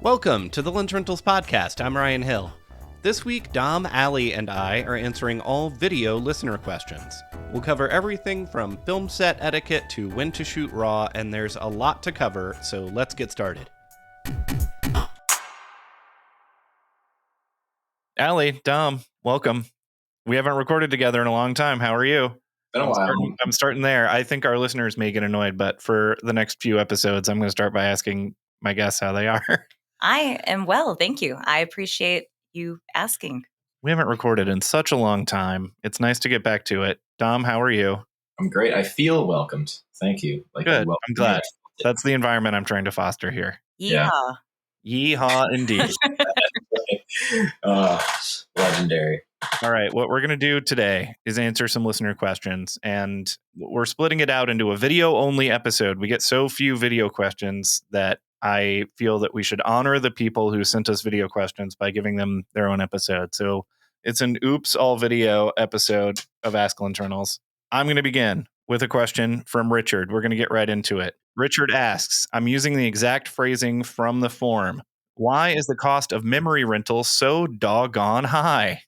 Welcome to the Lensrentals Podcast. I'm Ryan Hill. This week, Dom, Allie, and I are answering all video listener questions. We'll cover everything from film set etiquette to when to shoot raw, and there's a lot to cover, so let's get started. Allie, Dom, welcome. We haven't recorded together in a long time. How are you? Been a while. I'm starting there. I think our listeners may get annoyed, but for the next few episodes, I'm going to start by asking my guests how they are. I am well, thank you. I appreciate you asking. We haven't recorded in such a long time. It's nice to get back to it. Dom, how are you? I'm great. I feel welcomed. Thank you. Good. I'm glad. That's the environment I'm trying to foster here. Yeah. Yeehaw, indeed. Legendary. All right. What we're going to do today is answer some listener questions, and we're splitting it out into a video-only episode. We get so few video questions that I feel that we should honor the people who sent us video questions by giving them their own episode. So it's an oops all video episode of Ask Lensrentals. I'm going to begin with a question from Richard. We're going to get right into it. Richard asks, I'm using the exact phrasing from the form. Why is the cost of memory rental so doggone high?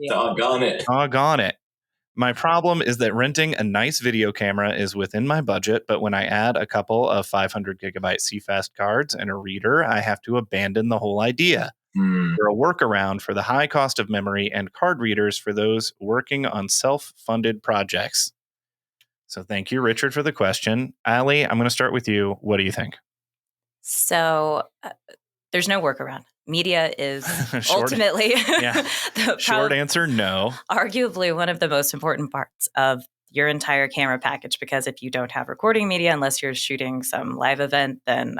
Doggone it. Doggone it. My problem is that renting a nice video camera is within my budget, but when I add a couple of 500 gigabyte CFast cards and a reader, I have to abandon the whole idea. For a workaround for the high cost of memory and card readers for those working on self-funded projects. So thank you, Richard, for the question. Allie, I'm going to start with you. What do you think? So there's no workaround. Media is ultimately Short answer, no. Arguably one of the most important parts of your entire camera package, because if you don't have recording media, unless you're shooting some live event, then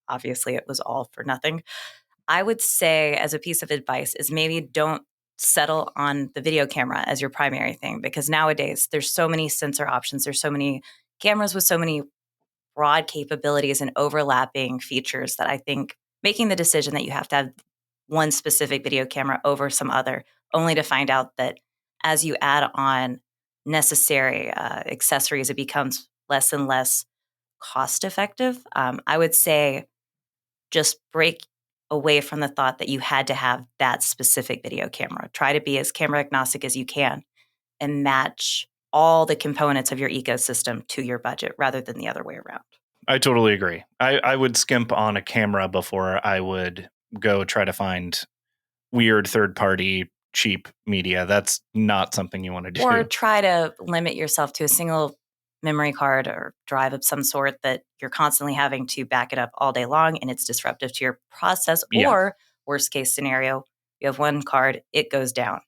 obviously it was all for nothing. I would say, as a piece of advice, is maybe don't settle on the video camera as your primary thing, because nowadays there's so many sensor options. There's so many cameras with so many broad capabilities and overlapping features that I think making the decision that you have to have one specific video camera over some other, only to find out that as you add on necessary accessories, it becomes less and less cost effective. I would say just break away from the thought that you had to have that specific video camera. Try to be as camera agnostic as you can and match all the components of your ecosystem to your budget rather than the other way around. I totally agree. I would skimp on a camera before I would go try to find weird third-party cheap media. That's not something you want to do. Or try to limit yourself to a single memory card or drive of some sort that you're constantly having to back it up all day long and it's disruptive to your process. Yeah. Or worst case scenario, you have one card, it goes down,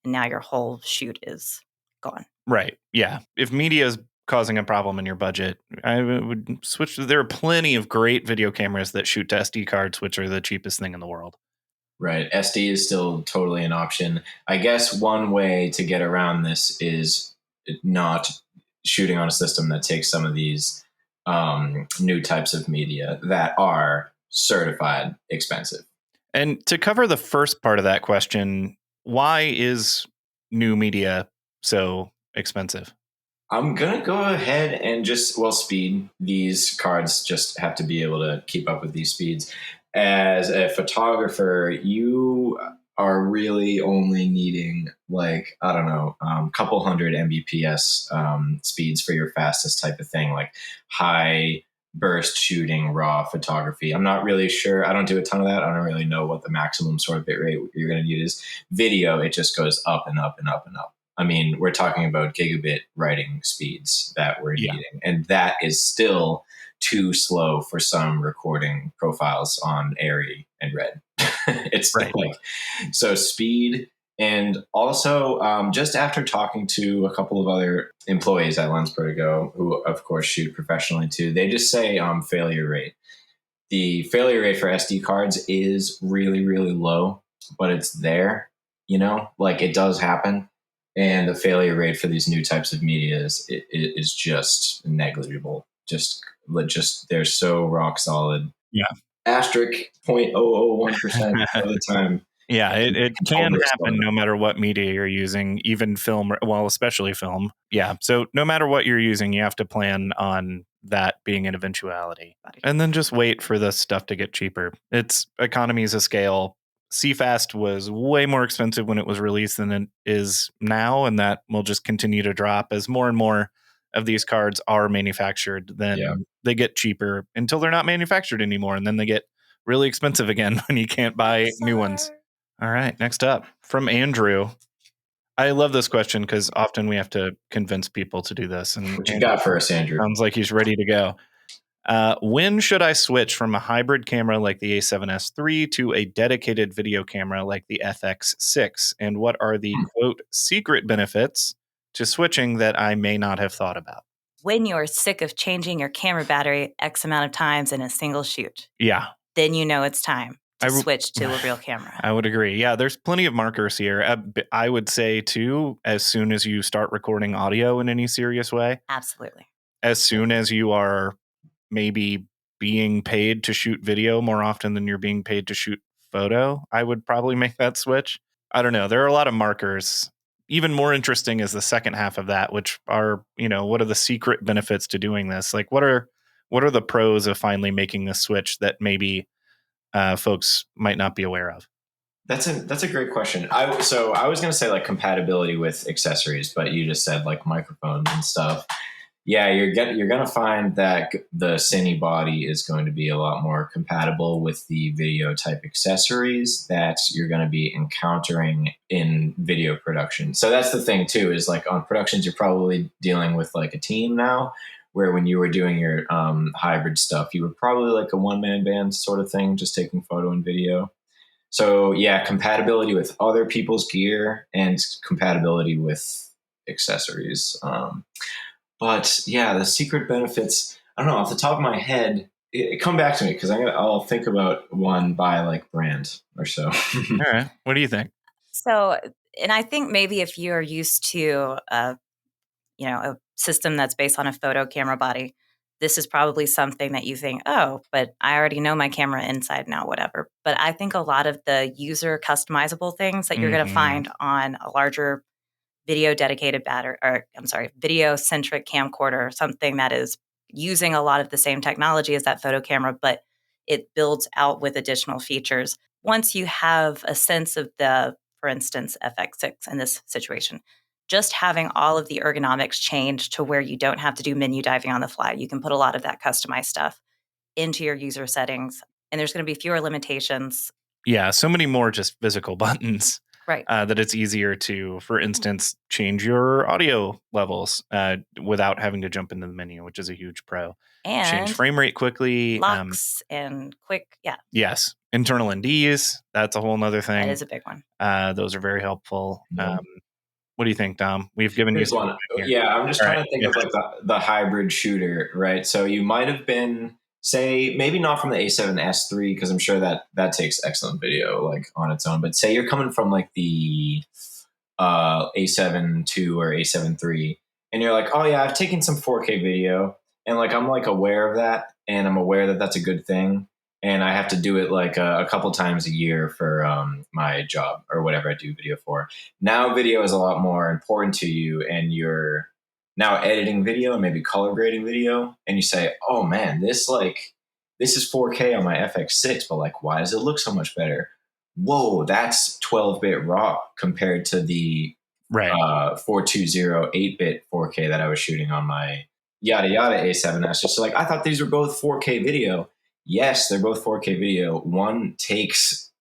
and now your whole shoot is gone. Right. Yeah. If media is causing a problem in your budget, I would switch. There are plenty of great video cameras that shoot to SD cards, which are the cheapest thing in the world. Right. SD is still totally an option. I guess one way to get around this is not shooting on a system that takes some of these new types of media that are certified expensive. And to cover the first part of that question, why is new media so expensive? I'm going to go ahead and speed. These cards just have to be able to keep up with these speeds. As a photographer, you are really only needing couple hundred Mbps speeds for your fastest type of thing, like high burst shooting, raw photography. I'm not really sure. I don't do a ton of that. I don't really know what the maximum sort of bit rate you're going to need is. Video, it just goes up and up and up and up. I mean, we're talking about gigabit writing speeds that we're needing. And that is still too slow for some recording profiles on Airy and Red. It's right. So speed. And also, just after talking to a couple of other employees at Lensrentals, who of course shoot professionally too, they just say failure rate. The failure rate for SD cards is really, really low, but it's there, it does happen. And the failure rate for these new types of media is just negligible. Just they're so rock solid. Yeah. Asterisk 0.001% of the time Yeah, it can Almost happen no matter what media you're using, even film, well, especially film. Yeah. So no matter what you're using, you have to plan on that being an eventuality. And then just wait for the stuff to get cheaper. It's economies of scale. CFast was way more expensive when it was released than it is now, and that will just continue to drop as more and more of these cards are manufactured. Then they get cheaper until they're not manufactured anymore, and then they get really expensive again when you can't buy new ones. All right, next up from Andrew. I love this question because often we have to convince people to do this. And What you got for us, Andrew? Sounds like he's ready to go. When should I switch from a hybrid camera like the A7S III to a dedicated video camera like the FX6? And what are the, quote, secret benefits to switching that I may not have thought about? When you're sick of changing your camera battery X amount of times in a single shoot. Yeah. Then you know it's time to switch to a real camera. I would agree. Yeah, there's plenty of markers here. I would say, too, as soon as you start recording audio in any serious way. Absolutely. As soon as you are maybe being paid to shoot video more often than you're being paid to shoot photo, I would probably make that switch. I don't know. There are a lot of markers. Even more interesting is the second half of that, which are, what are the secret benefits to doing this? Like, what are the pros of finally making this switch that maybe folks might not be aware of? That's a great question. I was going to say like compatibility with accessories, but you just said like microphones and stuff. Yeah, you're going to find that the cine body is going to be a lot more compatible with the video type accessories that you're going to be encountering in video production. So that's the thing too, is like on productions, you're probably dealing with like a team now, where when you were doing your hybrid stuff, you were probably like a one-man band sort of thing, just taking photo and video. So yeah, compatibility with other people's gear and compatibility with accessories. But yeah, the secret benefits, I don't know, off the top of my head, come back to me because I'll think about one by like brand or so. All right. What do you think? So, and I think maybe if you're used to a system that's based on a photo camera body, this is probably something that you think, oh, but I already know my camera inside now, whatever. But I think a lot of the user customizable things that you're going to find on a larger video-centric camcorder, something that is using a lot of the same technology as that photo camera, but it builds out with additional features. Once you have a sense of for instance, FX6 in this situation, just having all of the ergonomics change to where you don't have to do menu diving on the fly. You can put a lot of that customized stuff into your user settings, and there's going to be fewer limitations. Yeah, so many more just physical buttons. Right. That it's easier to, for instance, change your audio levels without having to jump into the menu, which is a huge pro. And change frame rate quickly. Locks and quick, yeah. Yes. Internal NDs, that's a whole nother thing. That is a big one. Those are very helpful. What do you think, Dom? We've given Here's you one. Yeah, I'm just trying to think of like the hybrid shooter, right? So you might have been, say, maybe not from the A7S III, because I'm sure that takes excellent video like on its own. But say you're coming from like the A7 II or A7 III, and you're like, oh yeah, I've taken some 4K video, and like I'm like aware of that, and I'm aware that that's a good thing, and I have to do it like a couple times a year for my job or whatever I do video for. Now video is a lot more important to you, and you're now editing video and maybe color grading video, and you say, oh man, this is 4K on my FX6, but like, why does it look so much better? Whoa, that's 12-bit RAW compared to the 420 8-bit 4K that I was shooting on my yada yada A7S. Just like, I thought these were both 4K video. Yes, they're both 4K video. One takes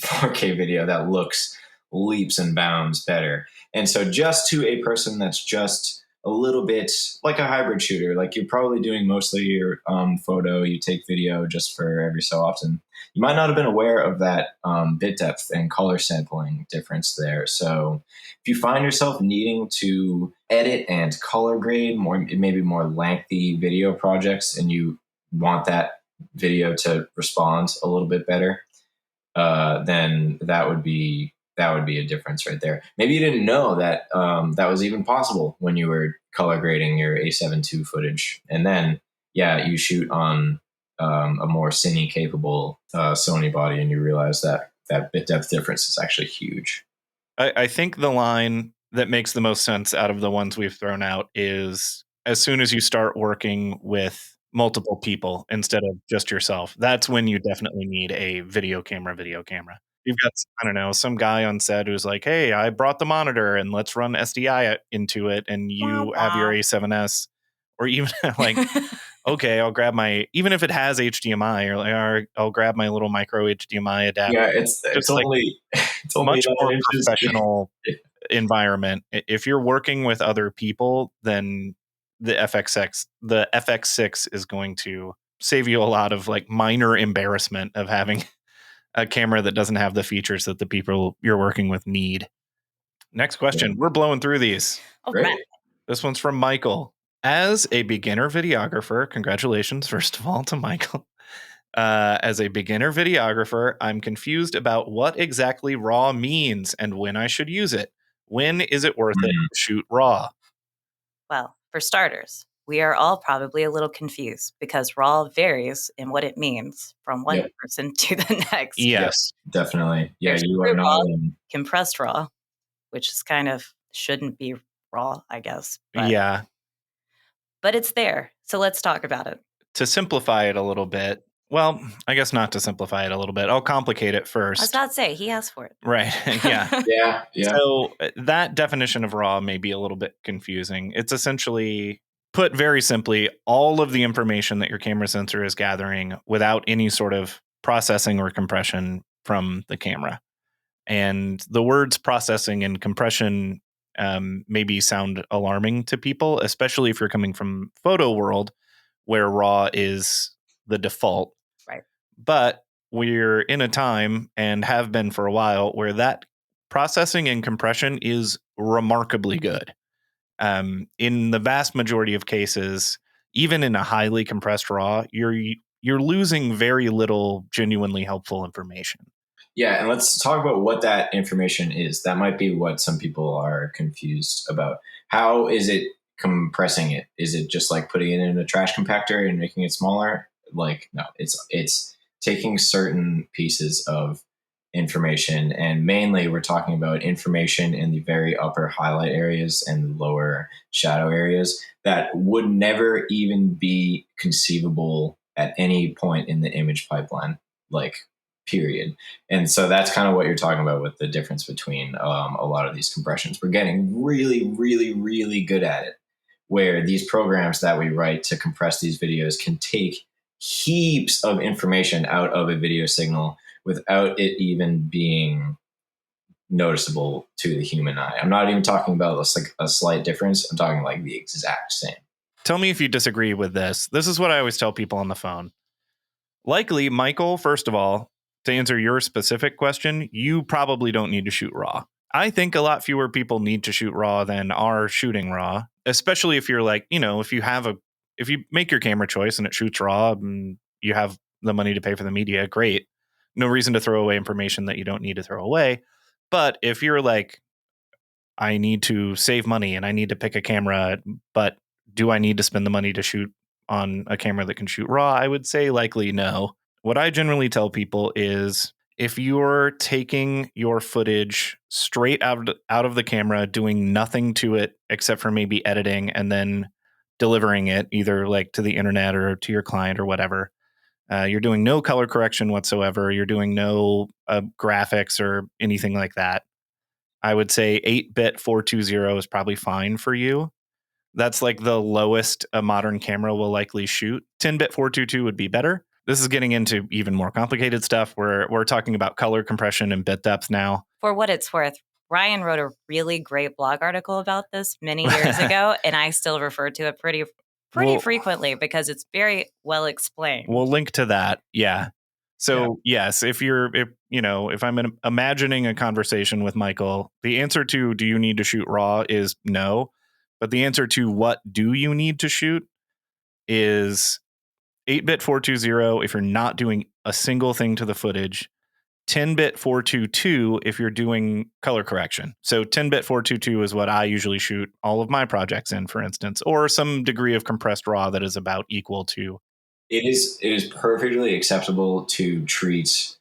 4K video that looks leaps and bounds better. And so just to a person that's just a little bit like a hybrid shooter, like you're probably doing mostly your photo, you take video just for every so often, you might not have been aware of that bit depth and color sampling difference there. So if you find yourself needing to edit and color grade maybe more lengthy video projects, and you want that video to respond a little bit better, then that would be a difference right there. Maybe you didn't know that that was even possible when you were color grading your A7 II footage, and then you shoot on a more cine capable Sony body, and you realize that that bit depth difference is actually huge. I think the line that makes the most sense out of the ones we've thrown out is as soon as you start working with multiple people instead of just yourself, that's when you definitely need a video camera. You've got, I don't know, some guy on set who's like, hey, I brought the monitor and let's run SDI into it. And you have your A7S, or even like, okay, I'll grab even if it has HDMI, or like, I'll grab my little micro HDMI adapter. Yeah, it's like only much more 9 inches. professional environment. If you're working with other people, then the FX6 is going to save you a lot of like minor embarrassment of having a camera that doesn't have the features that the people you're working with need. Next question. We're blowing through these. Great. This one's from Michael. As a beginner videographer, congratulations, first of all, to Michael. As a beginner videographer, I'm confused about what exactly RAW means and when I should use it. When is it worth it to shoot RAW? Well, for starters, we are all probably a little confused because RAW varies in what it means from one person to the next. Yes, definitely. Yeah, There's you are not raw, alone. compressed RAW, which is kind of shouldn't be RAW, I guess. But it's there. So let's talk about it. To simplify it a little bit, well, I guess not to simplify it a little bit. I'll complicate it first. I was about to say, he asked for it. Right. Yeah. Yeah. So that definition of RAW may be a little bit confusing. It's essentially, put very simply, all of the information that your camera sensor is gathering without any sort of processing or compression from the camera. And the words processing and compression maybe sound alarming to people, especially if you're coming from photo world where RAW is the default. Right. But we're in a time, and have been for a while, where that processing and compression is remarkably good. In the vast majority of cases, even in a highly compressed RAW, you're losing very little genuinely helpful information. Yeah, and let's talk about what that information is. That might be what some people are confused about. How is it compressing it? Is it just like putting it in a trash compactor and making it smaller? Like, no, it's taking certain pieces of information, and mainly we're talking about information in the very upper highlight areas and the lower shadow areas that would never even be conceivable at any point in the image pipeline, like, period. And so that's kind of what you're talking about with the difference between a lot of these compressions. We're getting really, really, really good at it, where these programs that we write to compress these videos can take heaps of information out of a video signal without it even being noticeable to the human eye. I'm not even talking about a slight difference. I'm talking like the exact same. Tell me if you disagree with this. This is what I always tell people on the phone. Likely, Michael, first of all, to answer your specific question, you probably don't need to shoot RAW. I think a lot fewer people need to shoot RAW than are shooting RAW, especially if you're like, if you make your camera choice and it shoots RAW and you have the money to pay for the media, great. No reason to throw away information that you don't need to throw away. But if you're like, I need to save money and I need to pick a camera, but do I need to spend the money to shoot on a camera that can shoot RAW? I would say likely no. What I generally tell people is, if you're taking your footage straight out of the camera, doing nothing to it except for maybe editing and then delivering it either like to the internet or to your client or whatever, you're doing no color correction whatsoever, you're doing no graphics or anything like that, I would say 8-bit 420 is probably fine for you. That's like the lowest a modern camera will likely shoot. 10-bit 422 would be better. This is getting into even more complicated stuff. We're talking about color compression and bit depth now. For what it's worth, Ryan wrote a really great blog article about this many years ago, and I still refer to it pretty frequently because it's very well explained. We'll link to that. Yeah. So yes, if I'm imagining a conversation with Michael, the answer to do you need to shoot RAW is no. But the answer to what do you need to shoot is 8-bit 420 if you're not doing a single thing to the footage, 10-bit 422 if you're doing color correction. So 10-bit 422 is what I usually shoot all of my projects in, for instance, or some degree of compressed RAW that is about equal to. It is perfectly acceptable to treat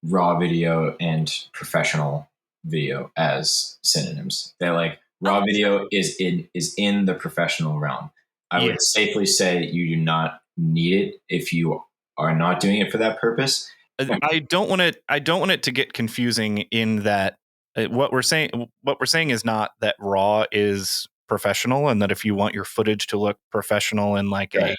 raw video and professional video as synonyms. They're like raw video is in the professional realm. I would safely say you do not need it if you are not doing it for that purpose. I don't want it to get confusing in that what we're saying is not that raw is professional, and that if you want your footage to look professional in like a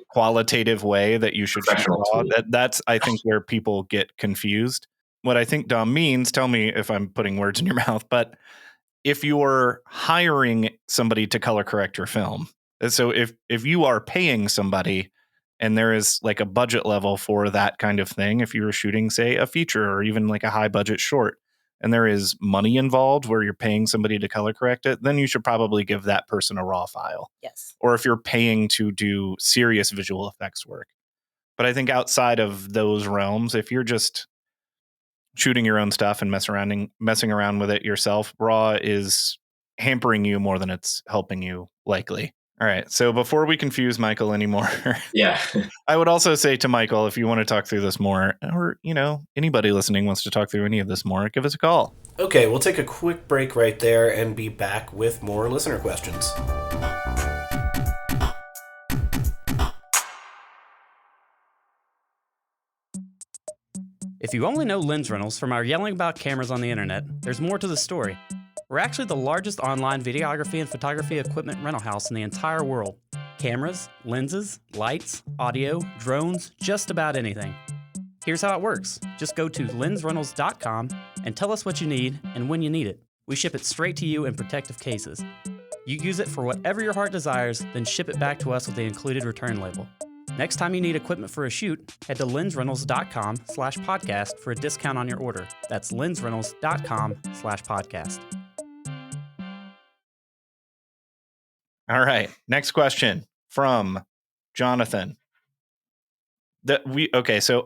qualitative way, that you should shoot raw. That's I think where people get confused. What I think Dom means, tell me if I'm putting words in your mouth, but if you're hiring somebody to color correct your film, so if you are paying somebody and there is like a budget level for that kind of thing, if you were shooting, say, a feature or even like a high budget short, and there is money involved where you're paying somebody to color correct it, then you should probably give that person a raw file. Yes. Or if you're paying to do serious visual effects work. But I think outside of those realms, if you're just shooting your own stuff and messing around with it yourself, raw is hampering you more than it's helping you, likely. All right. So before we confuse Michael anymore, I would also say to Michael, if you want to talk through this more, or, anybody listening wants to talk through any of this more, give us a call. Okay, we'll take a quick break right there and be back with more listener questions. If you only know Lens Rentals from our yelling about cameras on the internet, there's more to the story. We're actually the largest online videography and photography equipment rental house in the entire world. Cameras, lenses, lights, audio, drones, just about anything. Here's how it works. Just go to lensrentals.com and tell us what you need and when you need it. We ship it straight to you in protective cases. You use it for whatever your heart desires, then ship it back to us with the included return label. Next time you need equipment for a shoot, head to lensrentals.com/podcast for a discount on your order. That's lensrentals.com/podcast. All right. Next question from Jonathan. So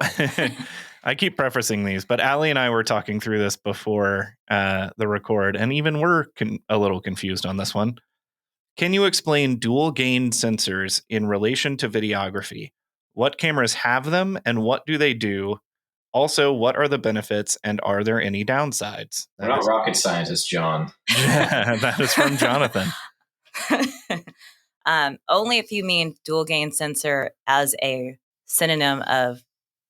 I keep prefacing these, but Allie and I were talking through this before the record, and even we're a little confused on this one. Can you explain dual gain sensors in relation to videography? What cameras have them and what do they do? Also, what are the benefits and are there any downsides? We're not rocket scientists, John. That is from Jonathan. Only if you mean dual gain sensor as a synonym of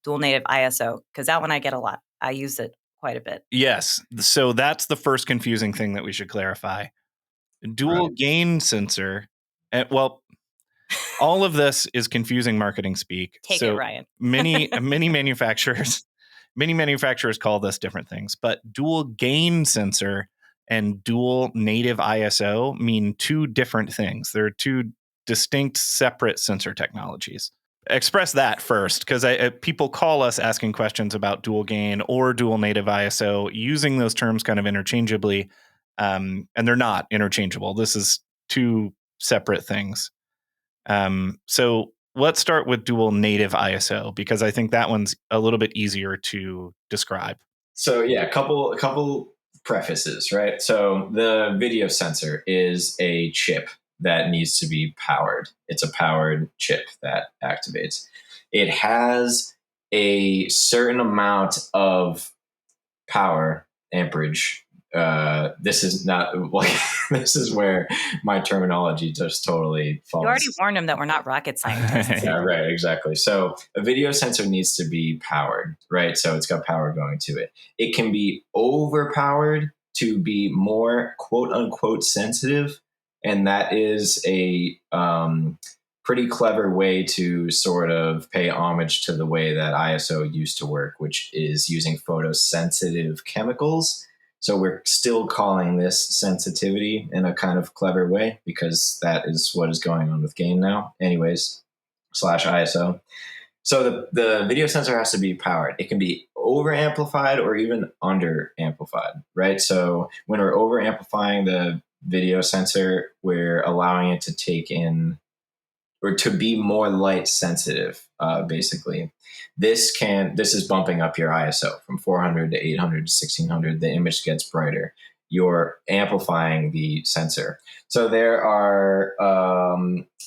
dual native ISO, because that one I get a lot. I use it quite a bit. Yes. So that's the first confusing thing that we should clarify. Dual gain sensor. Well, all of this is confusing marketing speak. Take it, Ryan. many manufacturers call this different things, but dual gain sensor and dual native ISO mean two different things. They're two distinct, separate sensor technologies. Express that first, because people call us asking questions about dual gain or dual native ISO using those terms kind of interchangeably, and they're not interchangeable. This is two separate things. So let's start with dual native ISO, because I think that one's a little bit easier to describe. So yeah, a couple prefaces, right? So the video sensor is a chip that needs to be powered. It's a powered chip that activates. It has a certain amount of power amperage. This is not like this is where my terminology just totally falls. You already warned him that we're not rocket scientists. Yeah, right, exactly. So a video sensor needs to be powered, right? So it's got power going to it. It can be overpowered to be more quote unquote sensitive. And that is a pretty clever way to sort of pay homage to the way that ISO used to work, which is using photosensitive chemicals. So we're still calling this sensitivity in a kind of clever way, because that is what is going on with gain now. Anyways, /ISO. So the video sensor has to be powered. It can be over amplified or even under amplified, right? So when we're over amplifying the video sensor, we're allowing it to take in or to be more light sensitive, basically. This is bumping up your ISO from 400 to 800 to 1600. The image gets brighter. You're amplifying the sensor. So there are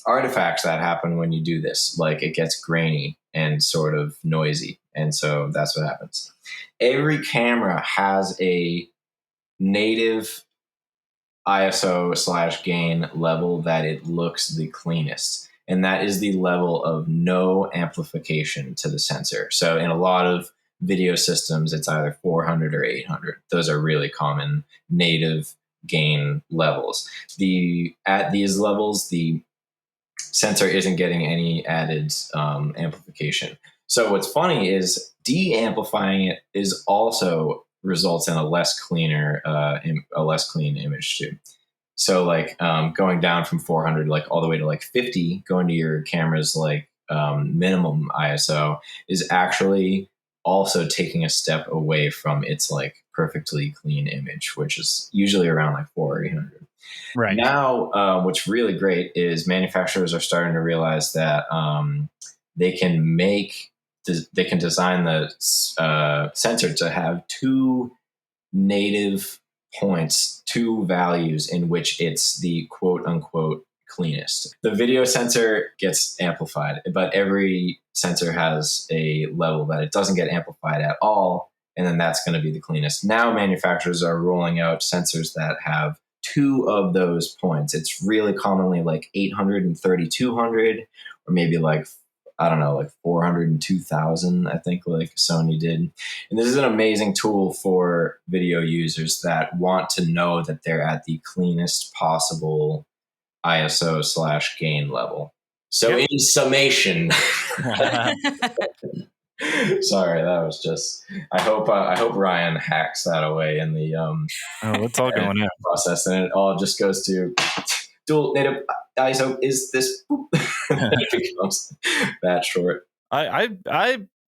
artifacts that happen when you do this, like it gets grainy. and sort of noisy. And so that's what happens. Every camera has a native ISO/gain level that it looks the cleanest. And that is the level of no amplification to the sensor. So in a lot of video systems, it's either 400 or 800. Those are really common native gain levels. At these levels, the sensor isn't getting any added amplification. So what's funny is de-amplifying it is also results in a less clean image too. So like going down from 400 like all the way to like 50, going to your camera's like minimum ISO is actually also taking a step away from its like perfectly clean image, which is usually around like 400 or 800. Right. Now, what's really great is manufacturers are starting to realize that they can design the sensor to have two native points, two values in which it's the quote unquote cleanest. The video sensor gets amplified, but every sensor has a level that it doesn't get amplified at all. And then that's going to be the cleanest. Now manufacturers are rolling out sensors that have two of those points. It's really commonly like 800 and 3200, or maybe like, I don't know, like 400 and 2000, I think like Sony did. And this is an amazing tool for video users that want to know that they're at the cleanest possible ISO/gain level. So in summation, sorry, that was just. I hope Ryan hacks that away in the it's all going in process, and it all just goes to dual native ISO. Is this? It becomes that short.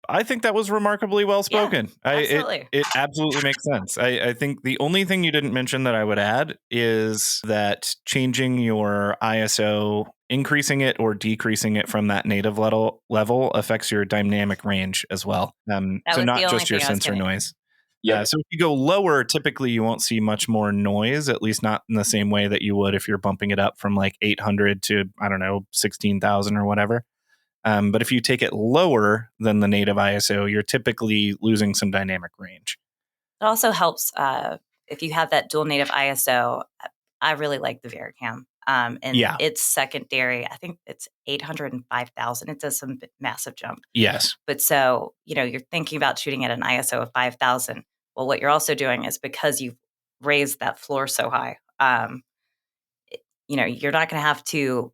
I think that was remarkably well spoken. Yeah, absolutely. It absolutely makes sense. I think the only thing you didn't mention that I would add is that changing your ISO, increasing it or decreasing it from that native level affects your dynamic range as well. So not just your sensor noise. Yeah. So if you go lower, typically you won't see much more noise, at least not in the same way that you would if you're bumping it up from like 800 to, I don't know, 16,000 or whatever. But if you take it lower than the native ISO, you're typically losing some dynamic range. It also helps if you have that dual native ISO. I really like the Vericam. And it's secondary. I think it's 800 and 5,000. It does some massive jump. Yes. But so, you're thinking about shooting at an ISO of 5,000. Well, what you're also doing is because you've raised that floor so high, you're not going to have to.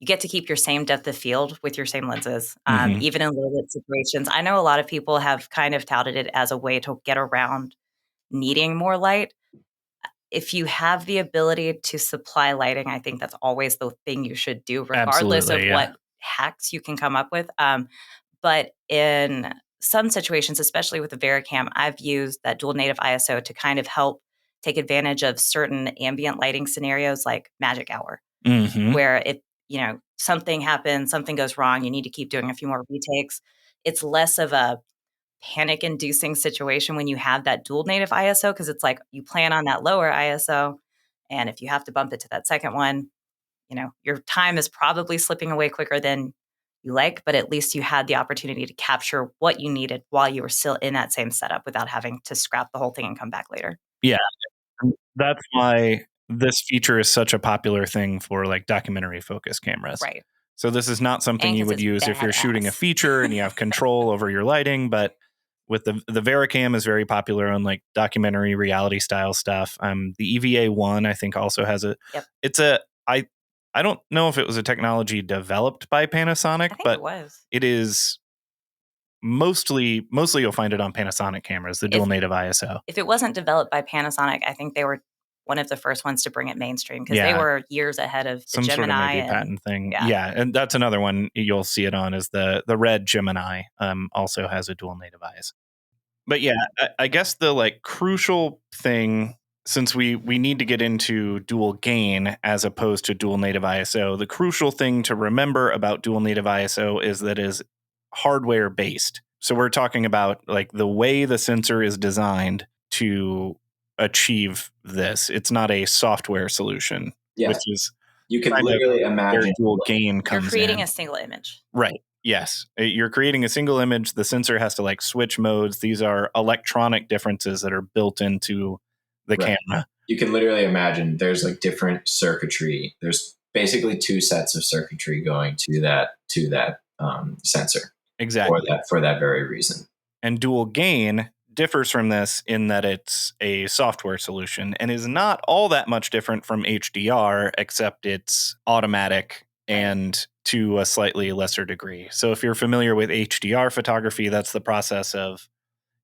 You get to keep your same depth of field with your same lenses, even in low lit situations. I know a lot of people have kind of touted it as a way to get around needing more light. If you have the ability to supply lighting, I think that's always the thing you should do, regardless of what hacks you can come up with. But in some situations, especially with the Vericam, I've used that dual native ISO to kind of help take advantage of certain ambient lighting scenarios like magic hour, where if something happens, something goes wrong, you need to keep doing a few more retakes. It's less of a panic-inducing situation when you have that dual native ISO, because it's like you plan on that lower ISO, and if you have to bump it to that second one, your time is probably slipping away quicker than you like, but at least you had the opportunity to capture what you needed while you were still in that same setup without having to scrap the whole thing and come back later. Yeah, that's why this feature is such a popular thing for like documentary focus cameras. Right. So this is not something you would use if you're shooting a feature and you have control over your lighting, but with the Vericam is very popular on like documentary reality style stuff. The EVA1 I think also has it's I don't know if it was a technology developed by Panasonic, but it is mostly you'll find it on Panasonic cameras, the dual native ISO. If it wasn't developed by Panasonic, I think they were one of the first ones to bring it mainstream because they were years ahead of the Gemini. Sort of maybe patent thing. Yeah. And that's another one you'll see it on is the red Gemini also has a dual native ISO. But yeah, I guess the like crucial thing, since we need to get into dual gain as opposed to dual native ISO, the crucial thing to remember about dual native ISO is that it is hardware based. So we're talking about like the way the sensor is designed to achieve this. It's not a software solution, which is you can literally imagine dual gain comes. You're creating a single image, right? Yes, you're creating a single image. The sensor has to like switch modes. These are electronic differences that are built into the camera. You can literally imagine there's like different circuitry. There's basically 2 sets of circuitry going to that sensor. Exactly. For that very reason. And dual gain differs from this in that it's a software solution and is not all that much different from HDR, except it's automatic and to a slightly lesser degree. So if you're familiar with HDR photography, that's the process of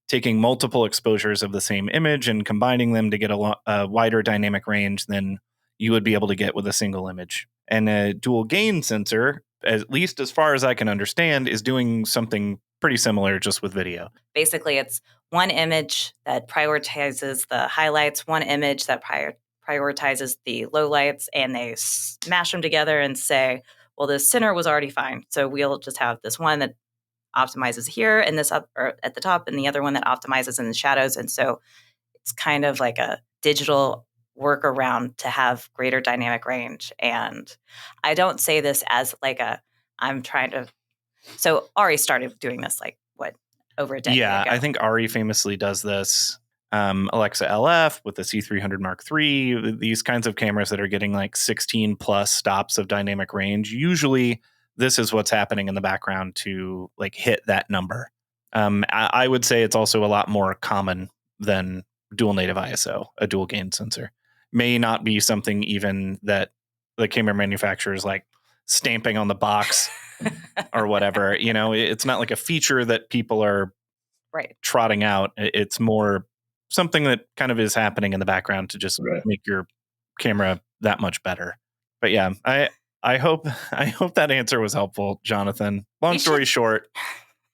taking multiple exposures of the same image and combining them to get a wider dynamic range than you would be able to get with a single image. And a dual gain sensor, at least as far as I can understand, is doing something pretty similar just with video. Basically, it's one image that prioritizes the highlights, one image that prioritizes the lowlights, and they smash them together and say, well, the center was already fine. So we'll just have this one that optimizes here and this up or at the top, and the other one that optimizes in the shadows. And so it's kind of like a digital workaround to have greater dynamic range. And I don't say this as like I'm trying to. So Ari started doing this like over a decade ago. I think Ari famously does this. Alexa LF with the C300 Mark III, these kinds of cameras that are getting like 16 plus stops of dynamic range. Usually this is what's happening in the background to like hit that number. I would say it's also a lot more common than dual native ISO, a dual gain sensor. May not be something even that the camera manufacturers like stamping on the box or whatever. It's not like a feature that people are trotting out. It's more something that kind of is happening in the background to just make your camera that much better. But yeah, I hope that answer was helpful, Jonathan. Long story short,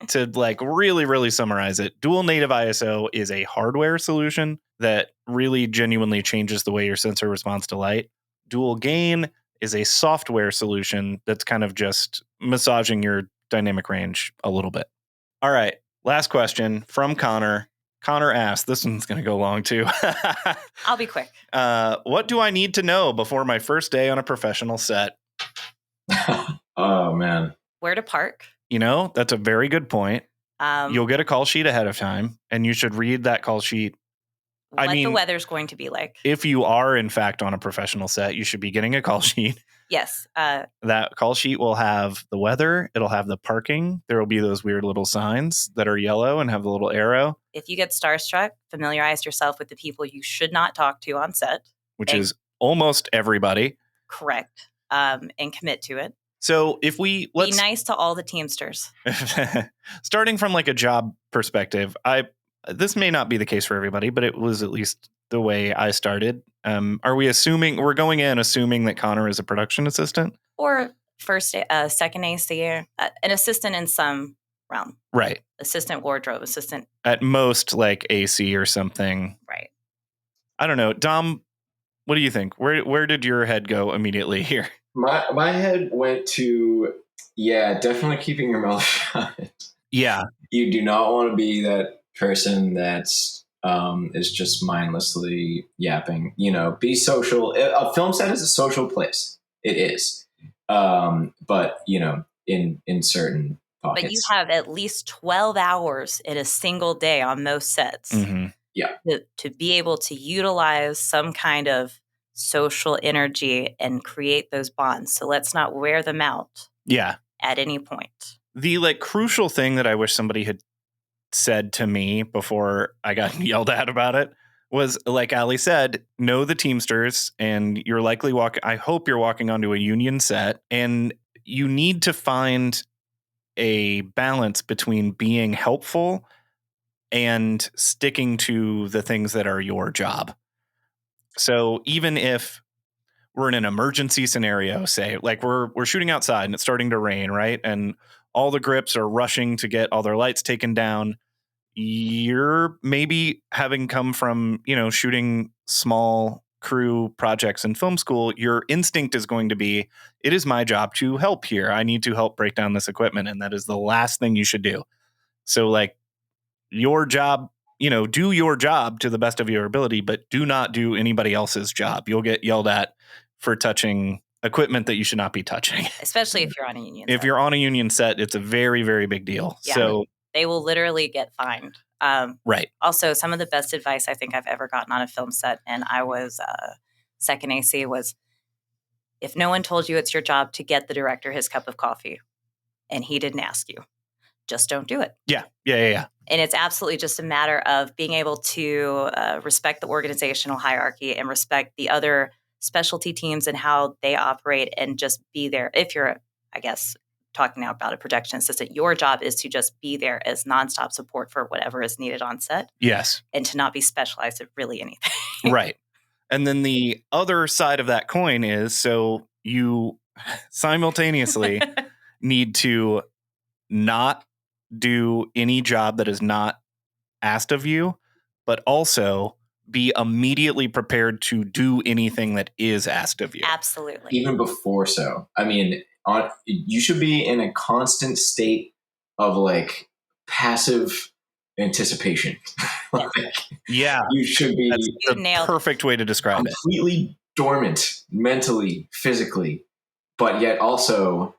to like really, really summarize it, dual native ISO is a hardware solution that really genuinely changes the way your sensor responds to light. Dual gain is a software solution that's kind of just massaging your dynamic range a little bit. All right. Last question from Connor. Connor asked, this one's going to go long too. I'll be quick. What do I need to know before my first day on a professional set? Oh, man. Where to park? That's a very good point. You'll get a call sheet ahead of time, and you should read that call sheet. What the weather's going to be like. If you are, in fact, on a professional set, you should be getting a call sheet. Yes. That call sheet will have the weather. It'll have the parking. There will be those weird little signs that are yellow and have the little arrow. If you get starstruck, familiarize yourself with the people you should not talk to on set. Which is almost everybody. Correct. And commit to it. So if let's be nice to all the Teamsters. Starting from like a job perspective, this may not be the case for everybody, but it was at least the way I started. Are we we're going in assuming that Connor is a production assistant? Or second AC, an assistant in some realm. Right. Assistant wardrobe, assistant. At most like AC or something. Right. I don't know. Dom, what do you think? Where did your head go immediately here? My head went to, definitely keeping your mouth shut. Yeah. You do not want to be that person that's is just mindlessly yapping. Be social. A film set is a social place. It is. But in certain pockets. But you have at least 12 hours in a single day on most sets. Mm-hmm. Yeah. To be able to utilize some kind of social energy and create those bonds. So let's not wear them out. Yeah. At any point. The crucial thing that I wish somebody had said to me before I got yelled at about it was, like Ali said, know the Teamsters, and you're likely I hope you're walking onto a union set, and you need to find a balance between being helpful and sticking to the things that are your job. So even if we're in an emergency scenario, say like we're shooting outside and it's starting to rain, right? And all the grips are rushing to get all their lights taken down. You're maybe having come from, shooting small crew projects in film school. Your instinct is going to be, it is my job to help here. I need to help break down this equipment. And that is the last thing you should do. So like your job, do your job to the best of your ability, but do not do anybody else's job. You'll get yelled at for touching equipment that you should not be touching. Especially if you're on a union If set. you're on a union set, it's a very, very big deal. Yeah. So They will literally get fined. right. Also, some of the best advice I think I've ever gotten on a film set, and I was second AC, was if no one told you it's your job to get the director his cup of coffee and he didn't ask you, just don't do it. Yeah. And it's absolutely just a matter of being able to respect the organizational hierarchy and respect the other specialty teams and how they operate, and just be there. If you're, I guess, talking now about a production assistant, your job is to just be there as nonstop support for whatever is needed on set. Yes. And to not be specialized at really anything. Right. And then the other side of that coin is, so you simultaneously need to not do any job that is not asked of you, but also be immediately prepared to do anything that is asked of you. Absolutely. Even before so. I mean, you should be in a constant state of like passive anticipation. Yeah. You should be the perfect way to describe it. Completely dormant mentally, physically, but yet also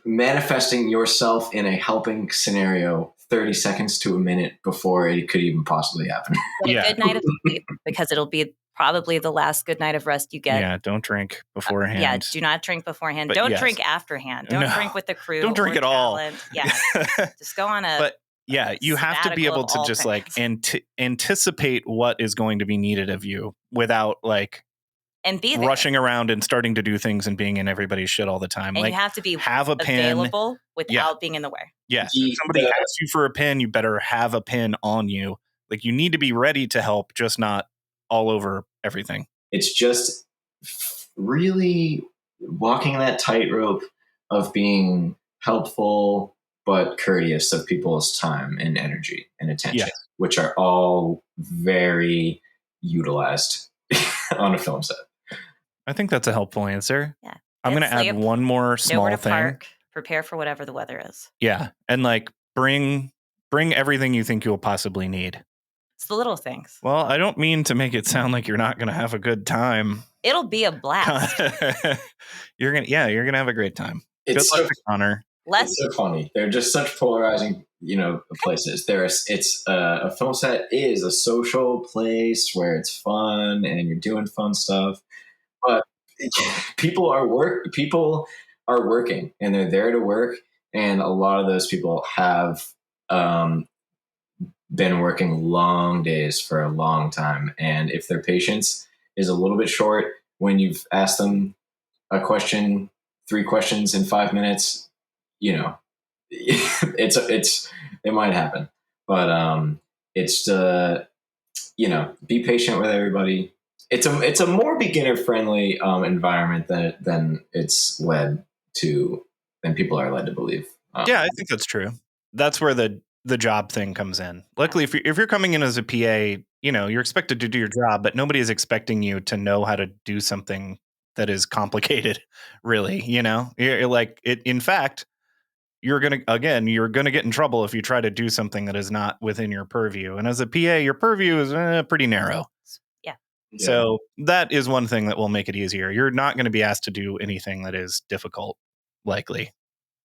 manifesting yourself in a helping scenario 30 seconds to a minute before it could even possibly happen. A good night of sleep, because it'll be probably the last good night of rest you get. Yeah, don't drink beforehand. Yeah, do not drink beforehand. But don't yes. drink afterhand. Don't drink with the crew. Don't drink or at all. talent. Yeah, just go on a. But yeah, you have to be able to just like anticipate what is going to be needed of you without like and be there. Rushing around and starting to do things and being in everybody's shit all the time. And like, you have to be have a available pen without being in the way. Yes. If somebody asks you for a pen, you better have a pen on you. Like you need to be ready to help, just not all over everything. It's just really walking that tightrope of being helpful but courteous of people's time and energy and attention, which are all very utilized on a film set. I think that's a helpful answer. Yeah. I'm going to add one more small thing. Park, prepare for whatever the weather is. Yeah. And like bring everything you think you'll possibly need. It's the little things. Well, I don't mean to make it sound like you're not going to have a good time. It'll be a blast. You're going to have a great time. It's good luck, Connor. It's so funny. They're just such polarizing, places. A film set is a social place where it's fun and you're doing fun stuff. But people are working and they're there to work. And a lot of those people have been working long days for a long time. And if their patience is a little bit short when you've asked them a question, 3 questions in 5 minutes, it might happen. But be patient with everybody. It's a more beginner friendly environment than it's led to, than people are led to believe. Yeah, I think that's true. That's where the job thing comes in. Luckily, if you're coming in as a PA, you're expected to do your job, but nobody is expecting you to know how to do something that is complicated, really. You're like it. In fact, you're gonna get in trouble if you try to do something that is not within your purview. And as a PA, your purview is pretty narrow. Yeah. So that is one thing that will make it easier. You're not going to be asked to do anything that is difficult, likely.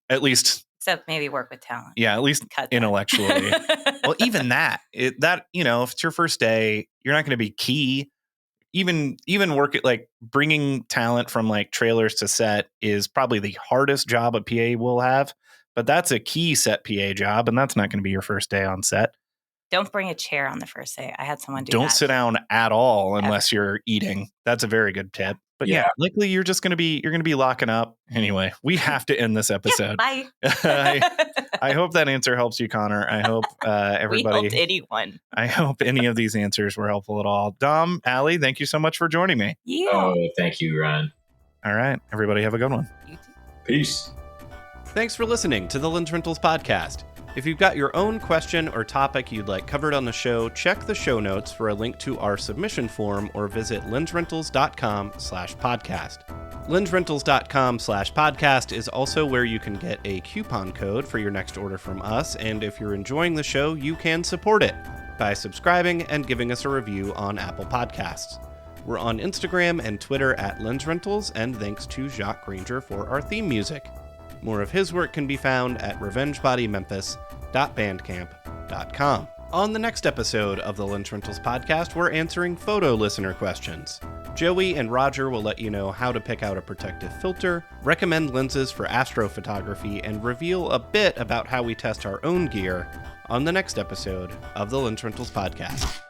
At least, except maybe work with talent. Yeah, at least intellectually. Well, even that, if it's your first day, you're not going to be key. Even work at like bringing talent from like trailers to set is probably the hardest job a PA will have. But that's a key set PA job, and that's not going to be your first day on set. Don't bring a chair on the first day. I had someone do Don't that. sit down at all unless you're eating. That's a very good tip. But yeah, likely you're just going to be locking up. Anyway, we have to end this episode. Bye. I hope that answer helps you, Connor. I hope everybody. We helped anyone. I hope any of these answers were helpful at all. Dom, Allie, thank you so much for joining me. Yeah. Oh, thank you, Ryan. All right, everybody have a good one. You too. Peace. Thanks for listening to the Lensrentals Podcast. If you've got your own question or topic you'd like covered on the show, check the show notes for a link to our submission form or visit lensrentals.com/podcast. Lensrentals.com/podcast is also where you can get a coupon code for your next order from us, and if you're enjoying the show, you can support it by subscribing and giving us a review on Apple Podcasts. We're on Instagram and Twitter at Lensrentals, and thanks to Jacques Granger for our theme music. More of his work can be found at revengebodymemphis.bandcamp.com. On the next episode of the Lensrentals Podcast, we're answering photo listener questions. Joey and Roger will let you know how to pick out a protective filter, recommend lenses for astrophotography, and reveal a bit about how we test our own gear on the next episode of the Lensrentals Podcast.